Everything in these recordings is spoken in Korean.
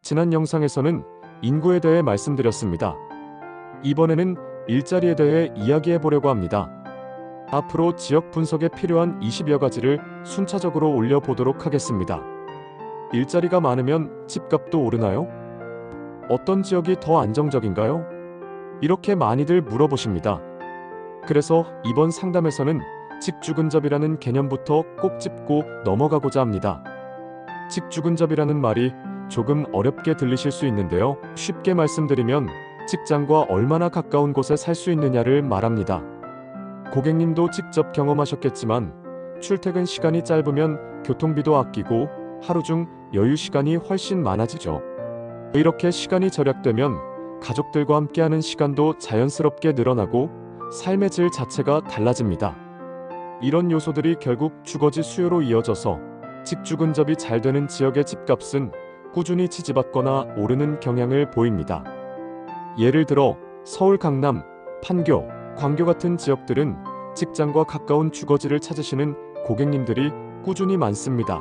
지난 영상에서는 인구에 대해 말씀드렸습니다. 이번에는 일자리에 대해 이야기해 보려고 합니다. 앞으로 지역 분석에 필요한 20여 가지를 순차적으로 올려보도록 하겠습니다. 일자리가 많으면 집값도 오르나요? 어떤 지역이 더 안정적인가요? 이렇게 많이들 물어보십니다. 그래서 이번 상담에서는 직주근접이라는 개념부터 꼭 짚고 넘어가고자 합니다. 직주근접이라는 말이 조금 어렵게 들리실 수 있는데요. 쉽게 말씀드리면 직장과 얼마나 가까운 곳에 살 수 있느냐를 말합니다. 고객님도 직접 경험하셨겠지만 출퇴근 시간이 짧으면 교통비도 아끼고 하루 중 여유 시간이 훨씬 많아지죠. 이렇게 시간이 절약되면 가족들과 함께하는 시간도 자연스럽게 늘어나고 삶의 질 자체가 달라집니다. 이런 요소들이 결국 주거지 수요로 이어져서 직주근접이 잘 되는 지역의 집값은 꾸준히 지지받거나 오르는 경향을 보입니다. 예를 들어 서울 강남, 판교, 광교 같은 지역들은 직장과 가까운 주거지를 찾으시는 고객님들이 꾸준히 많습니다.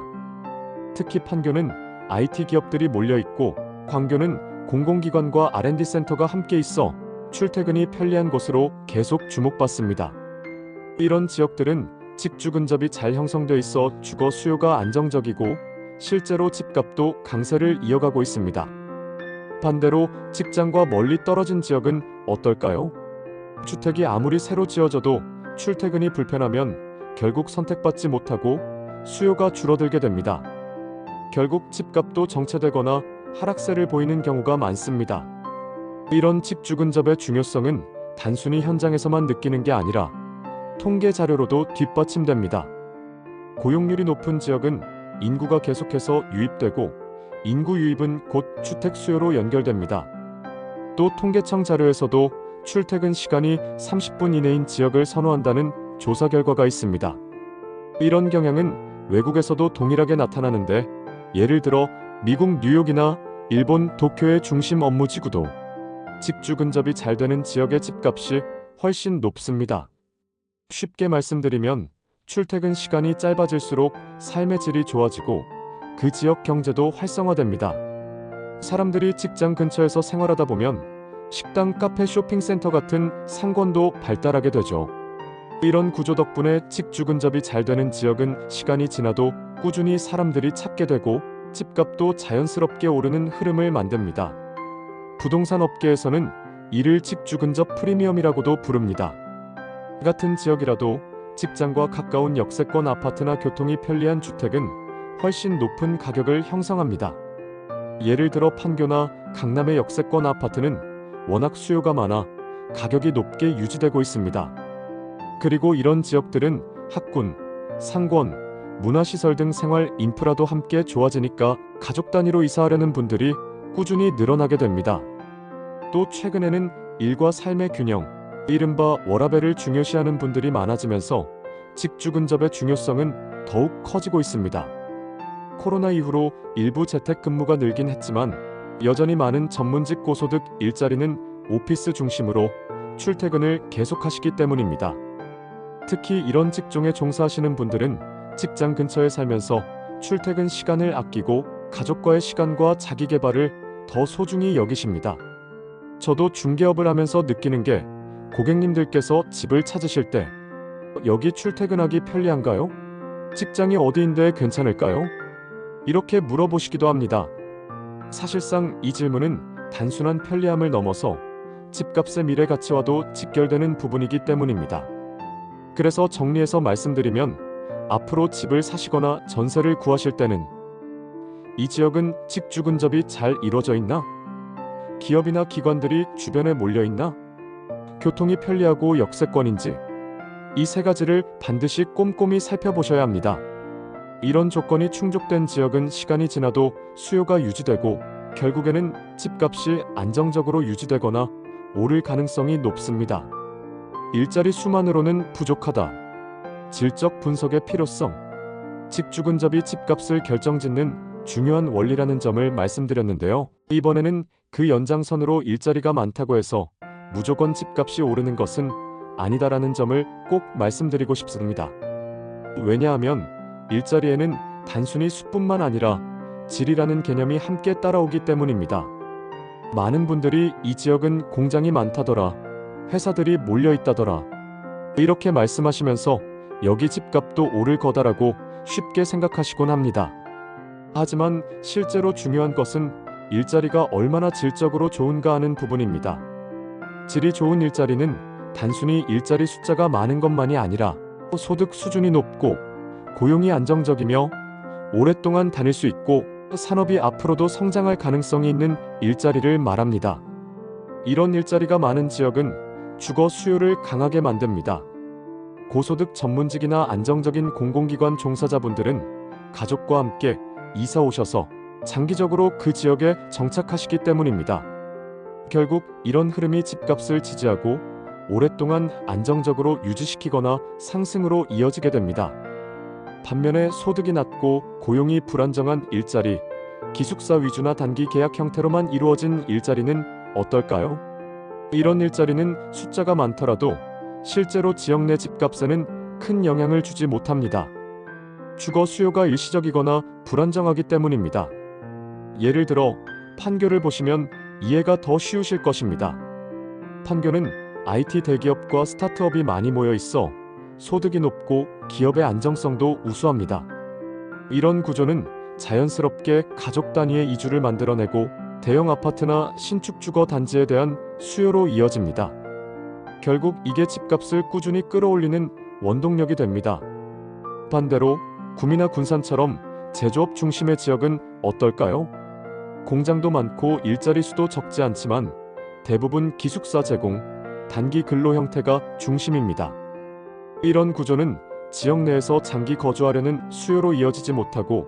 특히 판교는 IT 기업들이 몰려있고 광교는 공공기관과 R&D 센터가 함께 있어 출퇴근이 편리한 곳으로 계속 주목받습니다. 이런 지역들은 직주근접이 잘 형성돼 있어 주거 수요가 안정적이고 실제로 집값도 강세를 이어가고 있습니다. 반대로 직장과 멀리 떨어진 지역은 어떨까요? 주택이 아무리 새로 지어져도 출퇴근이 불편하면 결국 선택받지 못하고 수요가 줄어들게 됩니다. 결국 집값도 정체되거나 하락세를 보이는 경우가 많습니다. 이런 직주근접의 중요성은 단순히 현장에서만 느끼는 게 아니라 통계 자료로도 뒷받침됩니다. 고용률이 높은 지역은 인구가 계속해서 유입되고 인구 유입은 곧 주택 수요로 연결됩니다. 또 통계청 자료에서도 출퇴근 시간이 30분 이내인 지역을 선호한다는 조사 결과가 있습니다. 이런 경향은 외국에서도 동일하게 나타나는데 예를 들어 미국 뉴욕이나 일본 도쿄의 중심 업무지구도 직주근접이 잘 되는 지역의 집값이 훨씬 높습니다. 쉽게 말씀드리면 출퇴근 시간이 짧아질수록 삶의 질이 좋아지고 그 지역 경제도 활성화됩니다. 사람들이 직장 근처에서 생활하다 보면 식당, 카페, 쇼핑센터 같은 상권도 발달하게 되죠. 이런 구조 덕분에 직주근접이 잘 되는 지역은 시간이 지나도 꾸준히 사람들이 찾게 되고 집값도 자연스럽게 오르는 흐름을 만듭니다. 부동산 업계에서는 이를 직주근접 프리미엄이라고도 부릅니다. 같은 지역이라도 직장과 가까운 역세권 아파트나 교통이 편리한 주택은 훨씬 높은 가격을 형성합니다. 예를 들어 판교나 강남의 역세권 아파트는 워낙 수요가 많아 가격이 높게 유지되고 있습니다. 그리고 이런 지역들은 학군, 상권, 문화시설 등 생활 인프라도 함께 좋아지니까 가족 단위로 이사하려는 분들이 꾸준히 늘어나게 됩니다. 또 최근에는 일과 삶의 균형, 이른바 워라밸을 중요시하는 분들이 많아지면서 직주근접의 중요성은 더욱 커지고 있습니다. 코로나 이후로 일부 재택근무가 늘긴 했지만 여전히 많은 전문직 고소득 일자리는 오피스 중심으로 출퇴근을 계속하시기 때문입니다. 특히 이런 직종에 종사하시는 분들은 직장 근처에 살면서 출퇴근 시간을 아끼고 가족과의 시간과 자기 개발을 더 소중히 여기십니다. 저도 중개업을 하면서 느끼는 게 고객님들께서 집을 찾으실 때 여기 출퇴근하기 편리한가요? 직장이 어디인데 괜찮을까요? 이렇게 물어보시기도 합니다. 사실상 이 질문은 단순한 편리함을 넘어서 집값의 미래 가치와도 직결되는 부분이기 때문입니다. 그래서 정리해서 말씀드리면 앞으로 집을 사시거나 전세를 구하실 때는 이 지역은 직주근접이 잘 이루어져 있나? 기업이나 기관들이 주변에 몰려 있나? 교통이 편리하고 역세권인지 이 세 가지를 반드시 꼼꼼히 살펴보셔야 합니다. 이런 조건이 충족된 지역은 시간이 지나도 수요가 유지되고 결국에는 집값이 안정적으로 유지되거나 오를 가능성이 높습니다. 일자리 수만으로는 부족하다. 질적 분석의 필요성. 직주근접이 집값을 결정짓는 중요한 원리라는 점을 말씀드렸는데요. 이번에는 그 연장선으로 일자리가 많다고 해서 무조건 집값이 오르는 것은 아니다라는 점을 꼭 말씀드리고 싶습니다. 왜냐하면 일자리에는 단순히 수뿐만 아니라 질이라는 개념이 함께 따라오기 때문입니다. 많은 분들이 이 지역은 공장이 많다더라, 회사들이 몰려 있다더라, 이렇게 말씀하시면서 여기 집값도 오를 거다라고 쉽게 생각하시곤 합니다. 하지만 실제로 중요한 것은 일자리가 얼마나 질적으로 좋은가 하는 부분입니다. 질이 좋은 일자리는 단순히 일자리 숫자가 많은 것만이 아니라 소득 수준이 높고 고용이 안정적이며 오랫동안 다닐 수 있고 산업이 앞으로도 성장할 가능성이 있는 일자리를 말합니다. 이런 일자리가 많은 지역은 주거 수요를 강하게 만듭니다. 고소득 전문직이나 안정적인 공공기관 종사자분들은 가족과 함께 이사 오셔서 장기적으로 그 지역에 정착하시기 때문입니다. 결국 이런 흐름이 집값을 지지하고 오랫동안 안정적으로 유지시키거나 상승으로 이어지게 됩니다. 반면에 소득이 낮고 고용이 불안정한 일자리, 기숙사 위주나 단기 계약 형태로만 이루어진 일자리는 어떨까요? 이런 일자리는 숫자가 많더라도 실제로 지역 내 집값에는 큰 영향을 주지 못합니다. 주거 수요가 일시적이거나 불안정하기 때문입니다. 예를 들어 판교를 보시면 이해가 더 쉬우실 것입니다. 판교는 IT 대기업과 스타트업이 많이 모여 있어 소득이 높고 기업의 안정성도 우수합니다. 이런 구조는 자연스럽게 가족 단위의 이주를 만들어내고 대형 아파트나 신축 주거 단지에 대한 수요로 이어집니다. 결국 이게 집값을 꾸준히 끌어올리는 원동력이 됩니다. 반대로 구미나 군산처럼 제조업 중심의 지역은 어떨까요? 공장도 많고 일자리 수도 적지 않지만 대부분 기숙사 제공, 단기 근로 형태가 중심입니다. 이런 구조는 지역 내에서 장기 거주하려는 수요로 이어지지 못하고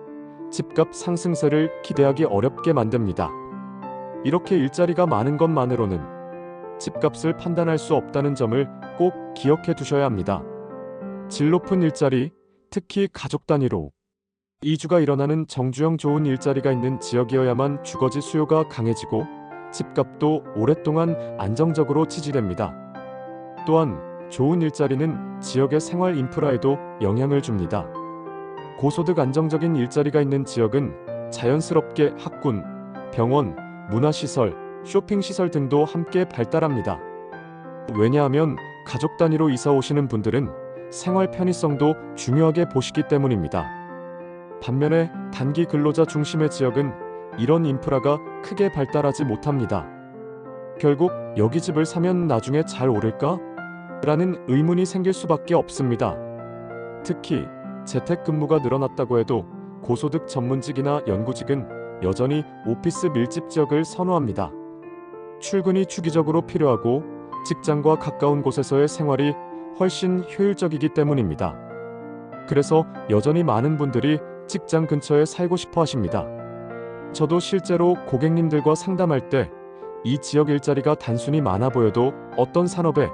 집값 상승세를 기대하기 어렵게 만듭니다. 이렇게 일자리가 많은 것만으로는 집값을 판단할 수 없다는 점을 꼭 기억해 두셔야 합니다. 질 높은 일자리, 특히 가족 단위로 이주가 일어나는 정주행 좋은 일자리가 있는 지역이어야만 주거지 수요가 강해지고 집값도 오랫동안 안정적으로 지지됩니다. 또한 좋은 일자리는 지역의 생활 인프라에도 영향을 줍니다. 고소득 안정적인 일자리가 있는 지역은 자연스럽게 학군, 병원, 문화시설, 쇼핑시설 등도 함께 발달합니다. 왜냐하면 가족 단위로 이사 오시는 분들은 생활 편의성도 중요하게 보시기 때문입니다. 반면에 단기 근로자 중심의 지역은 이런 인프라가 크게 발달하지 못합니다. 결국 여기 집을 사면 나중에 잘 오를까? 라는 의문이 생길 수밖에 없습니다. 특히 재택근무가 늘어났다고 해도 고소득 전문직이나 연구직은 여전히 오피스 밀집 지역을 선호합니다. 출근이 주기적으로 필요하고 직장과 가까운 곳에서의 생활이 훨씬 효율적이기 때문입니다. 그래서 여전히 많은 분들이 직장 근처에 살고 싶어 하십니다. 저도 실제로 고객님들과 상담할 때 이 지역 일자리가 단순히 많아 보여도 어떤 산업에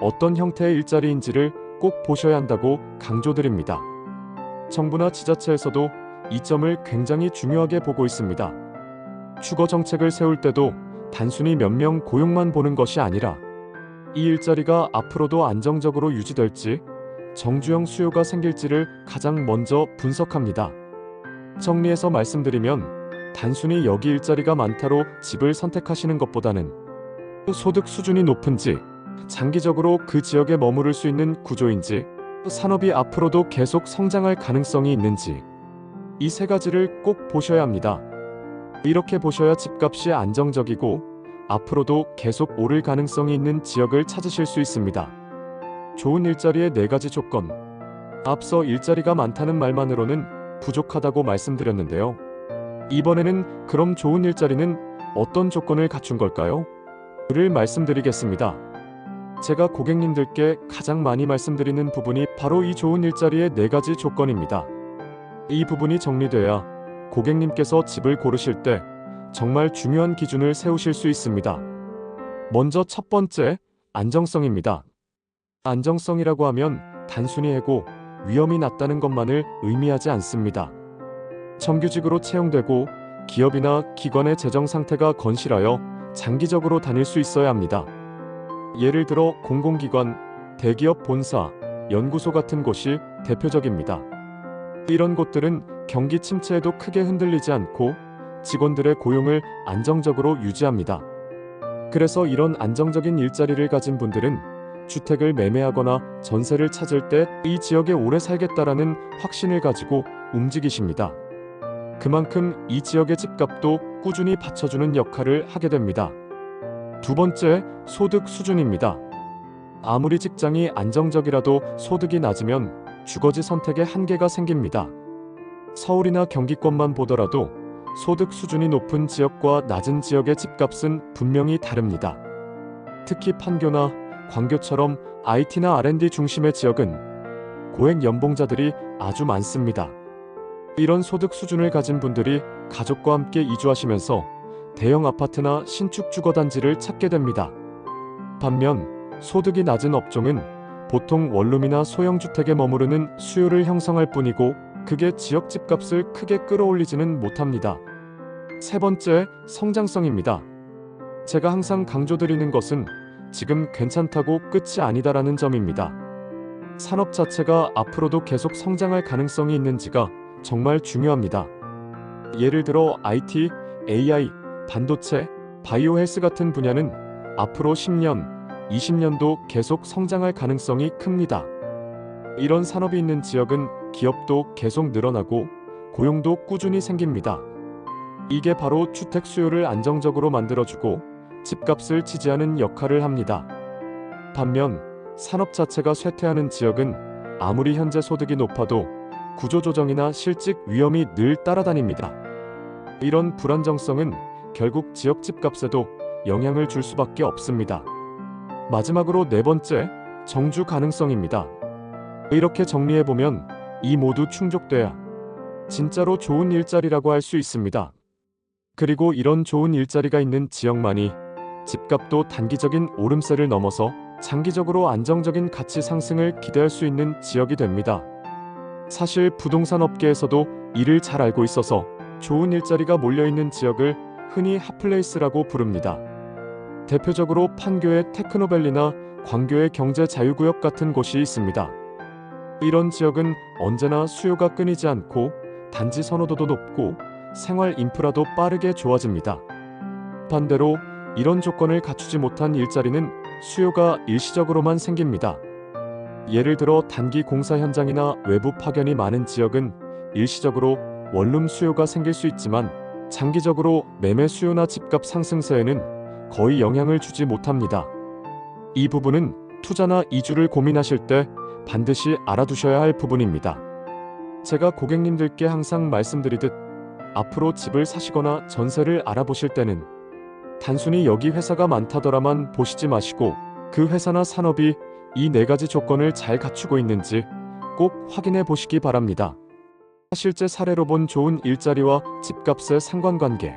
어떤 형태의 일자리인지를 꼭 보셔야 한다고 강조드립니다. 정부나 지자체에서도 이 점을 굉장히 중요하게 보고 있습니다. 주거 정책을 세울 때도 단순히 몇 명 고용만 보는 것이 아니라 이 일자리가 앞으로도 안정적으로 유지될지, 정주행 수요가 생길지를 가장 먼저 분석합니다. 정리해서 말씀드리면 단순히 여기 일자리가 많다로 집을 선택하시는 것보다는 소득 수준이 높은지, 장기적으로 그 지역에 머무를 수 있는 구조인지, 산업이 앞으로도 계속 성장할 가능성이 있는지, 이 세 가지를 꼭 보셔야 합니다. 이렇게 보셔야 집값이 안정적이고 앞으로도 계속 오를 가능성이 있는 지역을 찾으실 수 있습니다. 좋은 일자리의 네 가지 조건. 앞서 일자리가 많다는 말만으로는 부족하다고 말씀드렸는데요. 이번에는 그럼 좋은 일자리는 어떤 조건을 갖춘 걸까요? 를 말씀드리겠습니다. 제가 고객님들께 가장 많이 말씀드리는 부분이 바로 이 좋은 일자리의 네 가지 조건입니다. 이 부분이 정리돼야 고객님께서 집을 고르실 때 정말 중요한 기준을 세우실 수 있습니다. 먼저 첫 번째, 안정성입니다. 안정성이라고 하면 단순히 해고, 위험이 낮다는 것만을 의미하지 않습니다. 정규직으로 채용되고 기업이나 기관의 재정 상태가 건실하여 장기적으로 다닐 수 있어야 합니다. 예를 들어 공공기관, 대기업 본사, 연구소 같은 곳이 대표적입니다. 이런 곳들은 경기 침체에도 크게 흔들리지 않고 직원들의 고용을 안정적으로 유지합니다. 그래서 이런 안정적인 일자리를 가진 분들은 주택을 매매하거나 전세를 찾을 때 이 지역에 오래 살겠다라는 확신을 가지고 움직이십니다. 그만큼 이 지역의 집값도 꾸준히 받쳐주는 역할을 하게 됩니다. 두 번째, 소득 수준입니다. 아무리 직장이 안정적이라도 소득이 낮으면 주거지 선택에 한계가 생깁니다. 서울이나 경기권만 보더라도 소득 수준이 높은 지역과 낮은 지역의 집값은 분명히 다릅니다. 특히 판교나 광교처럼 IT나 R&D 중심의 지역은 고액 연봉자들이 아주 많습니다. 이런 소득 수준을 가진 분들이 가족과 함께 이주하시면서 대형 아파트나 신축 주거단지를 찾게 됩니다. 반면 소득이 낮은 업종은 보통 원룸이나 소형주택에 머무르는 수요를 형성할 뿐이고 그게 지역 집값을 크게 끌어올리지는 못합니다. 세 번째, 성장성입니다. 제가 항상 강조드리는 것은 지금 괜찮다고 끝이 아니다라는 점입니다. 산업 자체가 앞으로도 계속 성장할 가능성이 있는지가 정말 중요합니다. 예를 들어 IT, AI, 반도체, 바이오 헬스 같은 분야는 앞으로 10년, 20년도 계속 성장할 가능성이 큽니다. 이런 산업이 있는 지역은 기업도 계속 늘어나고 고용도 꾸준히 생깁니다. 이게 바로 주택 수요를 안정적으로 만들어주고 집값을 지지하는 역할을 합니다. 반면 산업 자체가 쇠퇴하는 지역은 아무리 현재 소득이 높아도 구조조정이나 실직 위험이 늘 따라다닙니다. 이런 불안정성은 결국 지역 집값에도 영향을 줄 수밖에 없습니다. 마지막으로 네 번째, 정주 가능성입니다. 이렇게 정리해보면 이 모두 충족돼야 진짜로 좋은 일자리라고 할 수 있습니다. 그리고 이런 좋은 일자리가 있는 지역만이 집값도 단기적인 오름세를 넘어서 장기적으로 안정적인 가치 상승을 기대할 수 있는 지역이 됩니다. 사실 부동산 업계에서도 이를 잘 알고 있어서 좋은 일자리가 몰려있는 지역을 흔히 핫플레이스라고 부릅니다. 대표적으로 판교의 테크노밸리나 광교의 경제자유구역 같은 곳이 있습니다. 이런 지역은 언제나 수요가 끊이지 않고 단지 선호도도 높고 생활 인프라도 빠르게 좋아집니다. 반대로 이런 조건을 갖추지 못한 일자리는 수요가 일시적으로만 생깁니다. 예를 들어 단기 공사 현장이나 외부 파견이 많은 지역은 일시적으로 원룸 수요가 생길 수 있지만 장기적으로 매매 수요나 집값 상승세에는 거의 영향을 주지 못합니다. 이 부분은 투자나 이주를 고민하실 때 반드시 알아두셔야 할 부분입니다. 제가 고객님들께 항상 말씀드리듯 앞으로 집을 사시거나 전세를 알아보실 때는 단순히 여기 회사가 많다더라만 보시지 마시고 그 회사나 산업이 이 네 가지 조건을 잘 갖추고 있는지 꼭 확인해 보시기 바랍니다. 실제 사례로 본 좋은 일자리와 집값의 상관관계.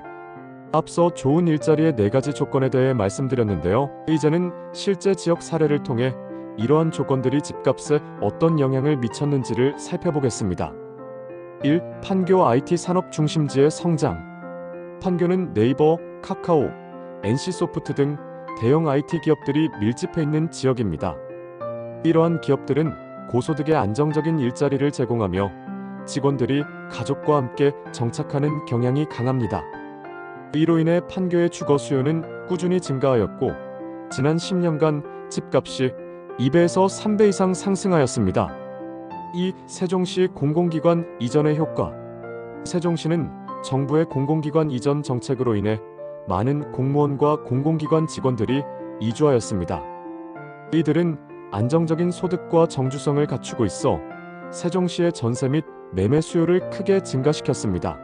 앞서 좋은 일자리의 네 가지 조건에 대해 말씀드렸는데요. 이제는 실제 지역 사례를 통해 이러한 조건들이 집값에 어떤 영향을 미쳤는지를 살펴보겠습니다. 1. 판교 IT 산업 중심지의 성장. 판교는 네이버, 카카오, NC소프트 등 대형 IT 기업들이 밀집해 있는 지역입니다. 이러한 기업들은 고소득의 안정적인 일자리를 제공하며 직원들이 가족과 함께 정착하는 경향이 강합니다. 이로 인해 판교의 주거 수요는 꾸준히 증가하였고 지난 10년간 집값이 2배에서 3배 이상 상승하였습니다. 2. 세종시 공공기관 이전의 효과. 세종시는 정부의 공공기관 이전 정책으로 인해 많은 공무원과 공공기관 직원들이 이주하였습니다. 이들은 안정적인 소득과 정주성을 갖추고 있어 세종시의 전세 및 매매 수요를 크게 증가시켰습니다.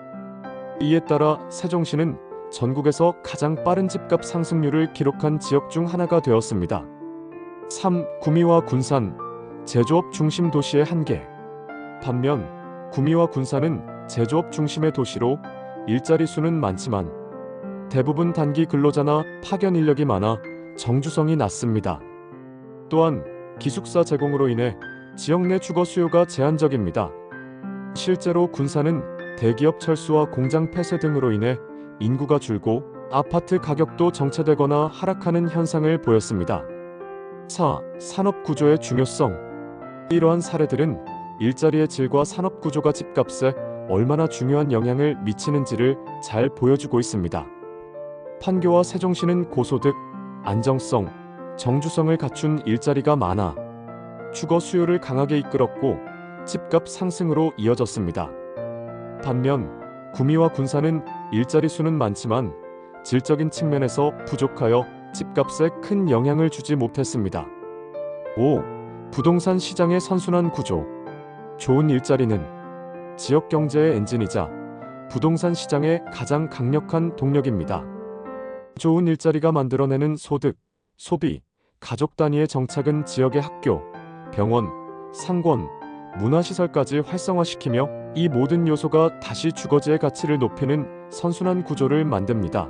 이에 따라 세종시는 전국에서 가장 빠른 집값 상승률을 기록한 지역 중 하나가 되었습니다. 3. 구미와 군산, 제조업 중심 도시의 한계. 반면 구미와 군산은 제조업 중심의 도시로 일자리 수는 많지만 대부분 단기 근로자나 파견 인력이 많아 정주성이 낮습니다. 또한 기숙사 제공으로 인해 지역 내 주거 수요가 제한적입니다. 실제로 군산은 대기업 철수와 공장 폐쇄 등으로 인해 인구가 줄고 아파트 가격도 정체되거나 하락하는 현상을 보였습니다. 4. 산업 구조의 중요성. 이러한 사례들은 일자리의 질과 산업 구조가 집값에 얼마나 중요한 영향을 미치는지를 잘 보여주고 있습니다. 판교와 세종시는 고소득, 안정성, 정주성을 갖춘 일자리가 많아 주거 수요를 강하게 이끌었고 집값 상승으로 이어졌습니다. 반면 구미와 군산은 일자리 수는 많지만 질적인 측면에서 부족하여 집값에 큰 영향을 주지 못했습니다. 5. 부동산 시장의 선순환 구조. 좋은 일자리는 지역 경제의 엔진이자 부동산 시장의 가장 강력한 동력입니다. 좋은 일자리가 만들어내는 소득, 소비, 가족 단위의 정착은 지역의 학교, 병원, 상권, 문화시설까지 활성화시키며 이 모든 요소가 다시 주거지의 가치를 높이는 선순환 구조를 만듭니다.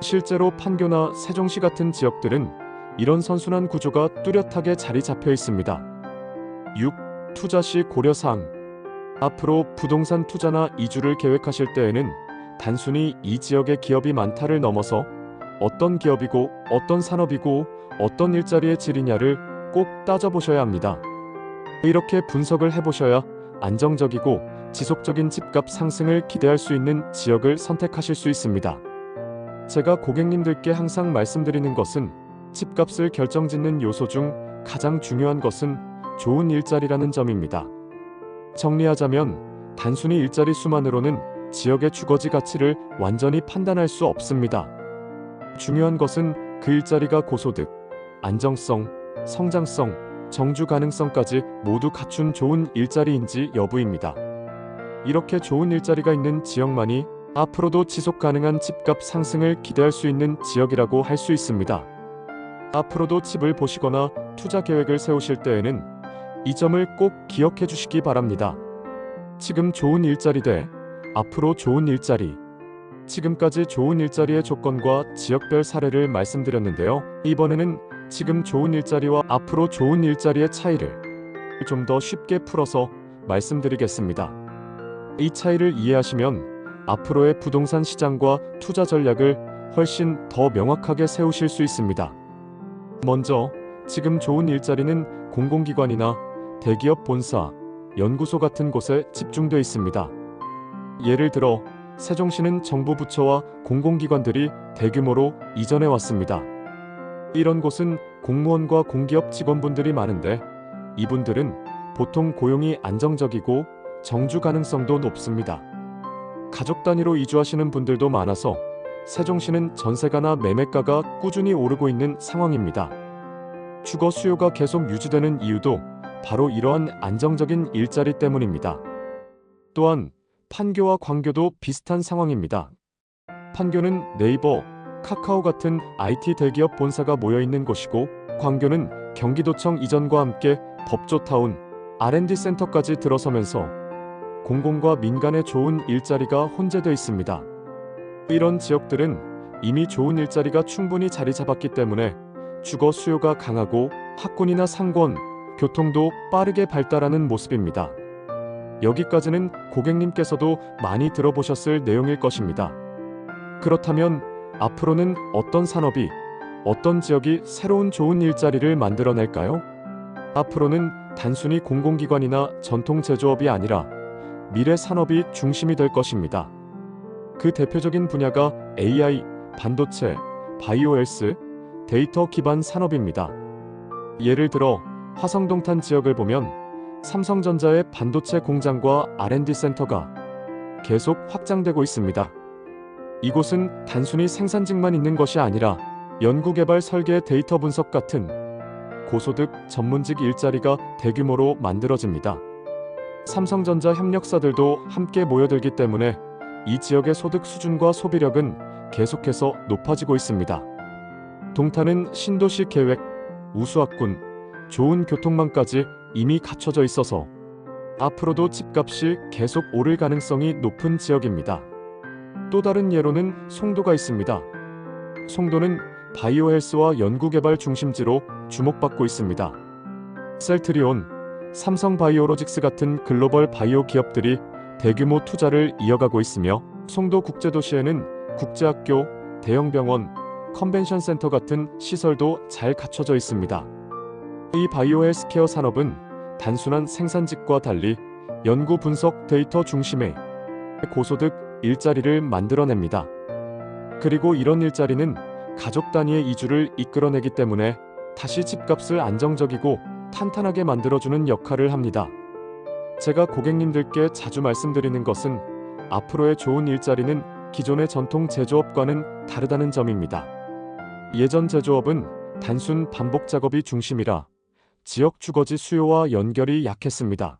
실제로 판교나 세종시 같은 지역들은 이런 선순환 구조가 뚜렷하게 자리 잡혀 있습니다. 6. 투자 시 고려사항. 앞으로 부동산 투자나 이주를 계획하실 때에는 단순히 이 지역에 기업이 많다를 넘어서 어떤 기업이고 어떤 산업이고 어떤 일자리의 질이냐를 꼭 따져보셔야 합니다. 이렇게 분석을 해보셔야 안정적이고 지속적인 집값 상승을 기대할 수 있는 지역을 선택하실 수 있습니다. 제가 고객님들께 항상 말씀드리는 것은 집값을 결정짓는 요소 중 가장 중요한 것은 좋은 일자리라는 점입니다. 정리하자면 단순히 일자리 수만으로는 지역의 주거지 가치를 완전히 판단할 수 없습니다. 중요한 것은 그 일자리가 고소득, 안정성, 성장성, 정주 가능성까지 모두 갖춘 좋은 일자리인지 여부입니다. 이렇게 좋은 일자리가 있는 지역만이 앞으로도 지속 가능한 집값 상승을 기대할 수 있는 지역이라고 할 수 있습니다. 앞으로도 집을 보시거나 투자 계획을 세우실 때에는 이 점을 꼭 기억해 주시기 바랍니다. 지금 좋은 일자리 대 앞으로 좋은 일자리. 지금까지 좋은 일자리의 조건과 지역별 사례를 말씀드렸는데요. 이번에는 지금 좋은 일자리와 앞으로 좋은 일자리의 차이를 좀 더 쉽게 풀어서 말씀드리겠습니다. 이 차이를 이해하시면 앞으로의 부동산 시장과 투자 전략을 훨씬 더 명확하게 세우실 수 있습니다. 먼저 지금 좋은 일자리는 공공기관이나 대기업 본사, 연구소 같은 곳에 집중되어 있습니다. 예를 들어 세종시는 정부 부처와 공공기관들이 대규모로 이전해 왔습니다. 이런 곳은 공무원과 공기업 직원분들이 많은데 이분들은 보통 고용이 안정적이고 정주 가능성도 높습니다. 가족 단위로 이주하시는 분들도 많아서 세종시는 전세가나 매매가가 꾸준히 오르고 있는 상황입니다. 주거 수요가 계속 유지되는 이유도 바로 이러한 안정적인 일자리 때문입니다. 또한 판교와 광교도 비슷한 상황입니다. 판교는 네이버, 카카오 같은 IT 대기업 본사가 모여있는 곳이고 광교는 경기도청 이전과 함께 법조타운, R&D 센터까지 들어서면서 공공과 민간의 좋은 일자리가 혼재되어 있습니다. 이런 지역들은 이미 좋은 일자리가 충분히 자리 잡았기 때문에 주거 수요가 강하고 학군이나 상권, 교통도 빠르게 발달하는 모습입니다. 여기까지는 고객님께서도 많이 들어보셨을 내용일 것입니다. 그렇다면 앞으로는 어떤 산업이, 어떤 지역이 새로운 좋은 일자리를 만들어낼까요? 앞으로는 단순히 공공기관이나 전통 제조업이 아니라 미래 산업이 중심이 될 것입니다. 그 대표적인 분야가 AI, 반도체, 바이오헬스, 데이터 기반 산업입니다. 예를 들어 화성동탄 지역을 보면 삼성전자의 반도체 공장과 R&D 센터가 계속 확장되고 있습니다. 이곳은 단순히 생산직만 있는 것이 아니라 연구개발 설계 데이터 분석 같은 고소득 전문직 일자리가 대규모로 만들어집니다. 삼성전자 협력사들도 함께 모여들기 때문에 이 지역의 소득 수준과 소비력은 계속해서 높아지고 있습니다. 동탄은 신도시 계획, 우수학군, 좋은 교통망까지 이미 갖춰져 있어서 앞으로도 집값이 계속 오를 가능성이 높은 지역입니다. 또 다른 예로는 송도가 있습니다. 송도는 바이오헬스와 연구개발 중심지로 주목받고 있습니다. 셀트리온, 삼성바이오로직스 같은 글로벌 바이오 기업들이 대규모 투자를 이어가고 있으며 송도국제도시에는 국제학교, 대형병원, 컨벤션 센터 같은 시설도 잘 갖춰져 있습니다. 이 바이오 헬스케어 산업은 단순한 생산직과 달리 연구 분석 데이터 중심의 고소득 일자리를 만들어냅니다. 그리고 이런 일자리는 가족 단위의 이주를 이끌어내기 때문에 다시 집값을 안정적이고 탄탄하게 만들어주는 역할을 합니다. 제가 고객님들께 자주 말씀드리는 것은 앞으로의 좋은 일자리는 기존의 전통 제조업과는 다르다는 점입니다. 예전 제조업은 단순 반복 작업이 중심이라 지역 주거지 수요와 연결이 약했습니다.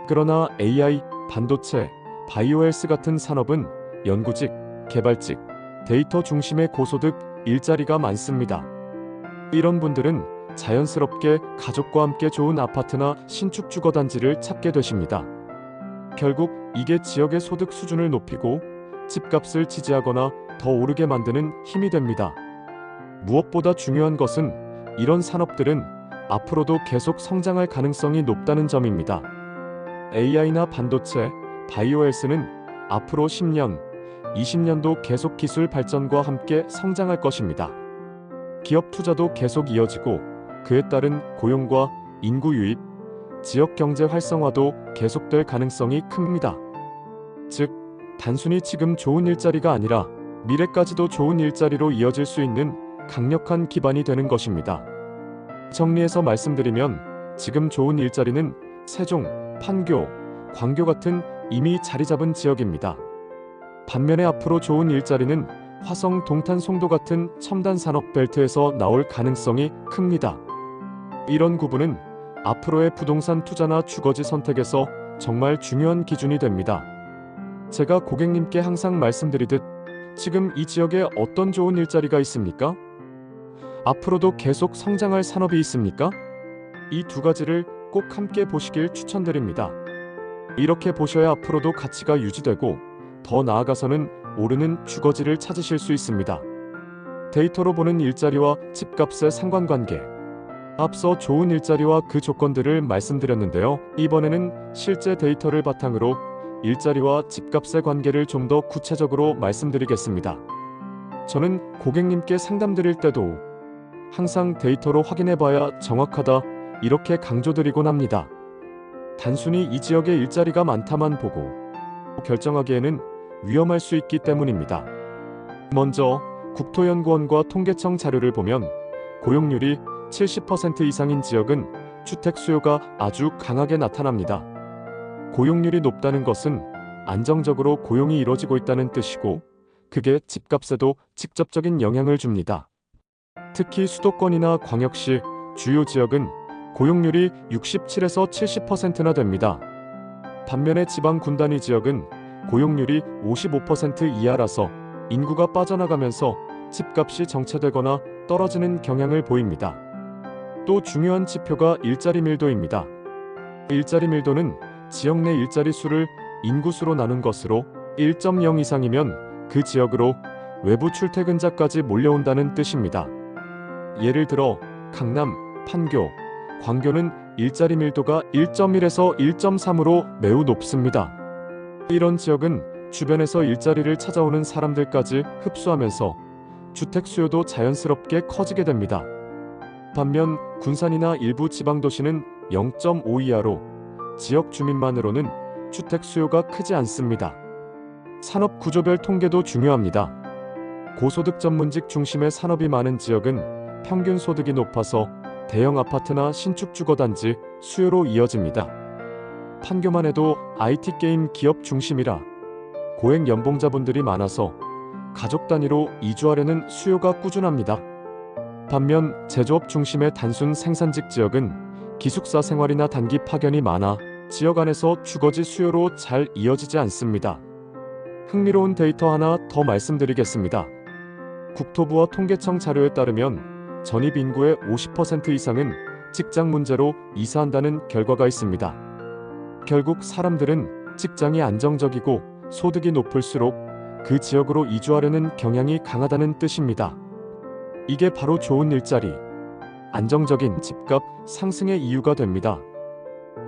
그러나 AI, 반도체, 바이오헬스 같은 산업은 연구직, 개발직, 데이터 중심의 고소득 일자리가 많습니다. 이런 분들은 자연스럽게 가족과 함께 좋은 아파트나 신축 주거단지를 찾게 되십니다. 결국 이게 지역의 소득 수준을 높이고 집값을 지지하거나 더 오르게 만드는 힘이 됩니다. 무엇보다 중요한 것은 이런 산업들은 앞으로도 계속 성장할 가능성이 높다는 점입니다. AI나 반도체, 바이오헬스는 앞으로 10년, 20년도 계속 기술 발전과 함께 성장할 것입니다. 기업 투자도 계속 이어지고 그에 따른 고용과 인구 유입, 지역 경제 활성화도 계속될 가능성이 큽니다. 즉, 단순히 지금 좋은 일자리가 아니라 미래까지도 좋은 일자리로 이어질 수 있는 강력한 기반이 되는 것입니다. 정리해서 말씀드리면 지금 좋은 일자리는 세종, 판교, 광교 같은 이미 자리 잡은 지역입니다. 반면에 앞으로 좋은 일자리는 화성, 동탄, 송도 같은 첨단 산업 벨트에서 나올 가능성이 큽니다. 이런 구분은 앞으로의 부동산 투자나 주거지 선택에서 정말 중요한 기준이 됩니다. 제가 고객님께 항상 말씀드리듯 지금 이 지역에 어떤 좋은 일자리가 있습니까? 앞으로도 계속 성장할 산업이 있습니까? 이 두 가지를 꼭 함께 보시길 추천드립니다. 이렇게 보셔야 앞으로도 가치가 유지되고 더 나아가서는 오르는 주거지를 찾으실 수 있습니다. 데이터로 보는 일자리와 집값의 상관관계. 앞서 좋은 일자리와 그 조건들을 말씀드렸는데요. 이번에는 실제 데이터를 바탕으로 일자리와 집값의 관계를 좀 더 구체적으로 말씀드리겠습니다. 저는 고객님께 상담드릴 때도 항상 데이터로 확인해봐야 정확하다 이렇게 강조드리곤 합니다. 단순히 이 지역에 일자리가 많다만 보고 결정하기에는 위험할 수 있기 때문입니다. 먼저 국토연구원과 통계청 자료를 보면 고용률이 70% 이상인 지역은 주택 수요가 아주 강하게 나타납니다. 고용률이 높다는 것은 안정적으로 고용이 이루어지고 있다는 뜻이고 그게 집값에도 직접적인 영향을 줍니다. 특히 수도권이나 광역시, 주요 지역은 고용률이 67에서 70%나 됩니다. 반면에 지방 군단위 지역은 고용률이 55% 이하라서 인구가 빠져나가면서 집값이 정체되거나 떨어지는 경향을 보입니다. 또 중요한 지표가 일자리 밀도입니다. 일자리 밀도는 지역 내 일자리 수를 인구수로 나눈 것으로 1.0 이상이면 그 지역으로 외부 출퇴근자까지 몰려온다는 뜻입니다. 예를 들어 강남, 판교, 광교는 일자리 밀도가 1.1에서 1.3으로 매우 높습니다. 이런 지역은 주변에서 일자리를 찾아오는 사람들까지 흡수하면서 주택 수요도 자연스럽게 커지게 됩니다. 반면 군산이나 일부 지방도시는 0.5 이하로 지역 주민만으로는 주택 수요가 크지 않습니다. 산업 구조별 통계도 중요합니다. 고소득 전문직 중심의 산업이 많은 지역은 평균 소득이 높아서 대형 아파트나 신축 주거단지 수요로 이어집니다. 판교만 해도 IT 게임 기업 중심이라 고액 연봉자분들이 많아서 가족 단위로 이주하려는 수요가 꾸준합니다. 반면 제조업 중심의 단순 생산직 지역은 기숙사 생활이나 단기 파견이 많아 지역 안에서 주거지 수요로 잘 이어지지 않습니다. 흥미로운 데이터 하나 더 말씀드리겠습니다. 국토부와 통계청 자료에 따르면 전입 인구의 50% 이상은 직장 문제로 이사한다는 결과가 있습니다. 결국 사람들은 직장이 안정적이고 소득이 높을수록 그 지역으로 이주하려는 경향이 강하다는 뜻입니다. 이게 바로 좋은 일자리, 안정적인 집값 상승의 이유가 됩니다.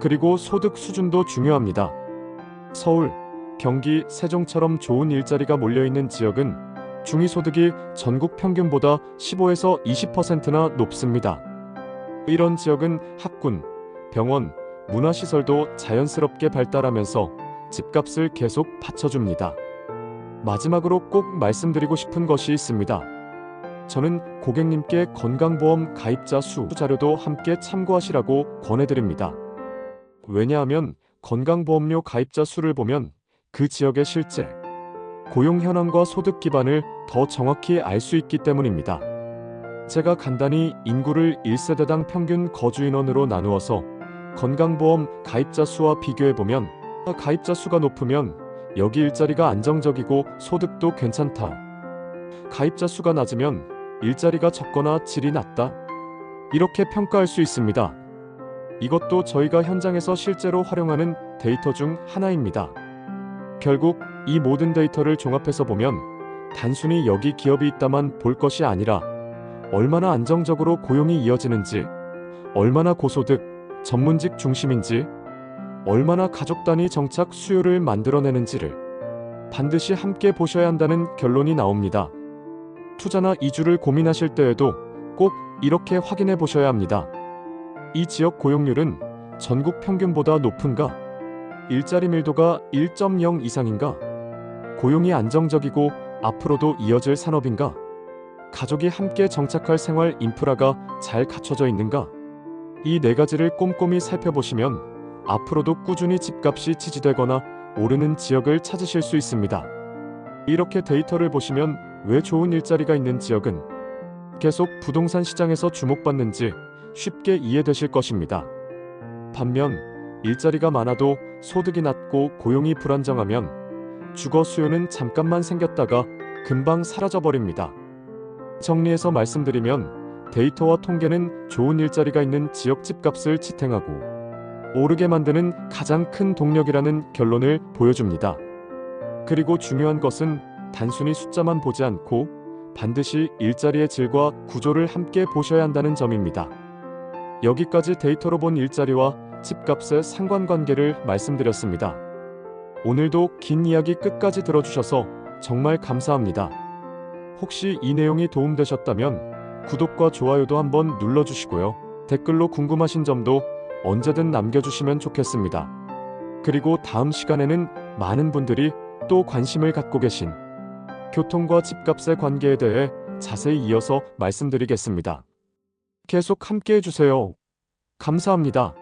그리고 소득 수준도 중요합니다. 서울, 경기, 세종처럼 좋은 일자리가 몰려있는 지역은 중위소득이 전국 평균보다 15에서 20%나 높습니다. 이런 지역은 학군, 병원, 문화시설도 자연스럽게 발달하면서 집값을 계속 받쳐줍니다. 마지막으로 꼭 말씀드리고 싶은 것이 있습니다. 저는 고객님께 건강보험 가입자 수 자료도 함께 참고하시라고 권해드립니다. 왜냐하면 건강보험료 가입자 수를 보면 그 지역의 실제 고용 현황과 소득 기반을 더 정확히 알 수 있기 때문입니다. 제가 간단히 인구를 1세대당 평균 거주 인원으로 나누어서 건강보험 가입자 수와 비교해보면 가입자 수가 높으면 여기 일자리가 안정적이고 소득도 괜찮다. 가입자 수가 낮으면 일자리가 적거나 질이 낮다. 이렇게 평가할 수 있습니다. 이것도 저희가 현장에서 실제로 활용하는 데이터 중 하나입니다. 결국 이 모든 데이터를 종합해서 보면 단순히 여기 기업이 있다만 볼 것이 아니라 얼마나 안정적으로 고용이 이어지는지, 얼마나 고소득, 전문직 중심인지, 얼마나 가족 단위 정착 수요를 만들어내는지를 반드시 함께 보셔야 한다는 결론이 나옵니다. 투자나 이주를 고민하실 때에도 꼭 이렇게 확인해 보셔야 합니다. 이 지역 고용률은 전국 평균보다 높은가? 일자리 밀도가 1.0 이상인가? 고용이 안정적이고 앞으로도 이어질 산업인가? 가족이 함께 정착할 생활 인프라가 잘 갖춰져 있는가? 이 네 가지를 꼼꼼히 살펴보시면 앞으로도 꾸준히 집값이 지지되거나 오르는 지역을 찾으실 수 있습니다. 이렇게 데이터를 보시면 왜 좋은 일자리가 있는 지역은 계속 부동산 시장에서 주목받는지 쉽게 이해되실 것입니다. 반면 일자리가 많아도 소득이 낮고 고용이 불안정하면 주거 수요는 잠깐만 생겼다가 금방 사라져버립니다. 정리해서 말씀드리면 데이터와 통계는 좋은 일자리가 있는 지역 집값을 지탱하고 오르게 만드는 가장 큰 동력이라는 결론을 보여줍니다. 그리고 중요한 것은 단순히 숫자만 보지 않고 반드시 일자리의 질과 구조를 함께 보셔야 한다는 점입니다. 여기까지 데이터로 본 일자리와 집값의 상관관계를 말씀드렸습니다. 오늘도 긴 이야기 끝까지 들어주셔서 정말 감사합니다. 혹시 이 내용이 도움되셨다면 구독과 좋아요도 한번 눌러주시고요. 댓글로 궁금하신 점도 언제든 남겨주시면 좋겠습니다. 그리고 다음 시간에는 많은 분들이 또 관심을 갖고 계신 교통과 집값의 관계에 대해 자세히 이어서 말씀드리겠습니다. 계속 함께 해주세요. 감사합니다.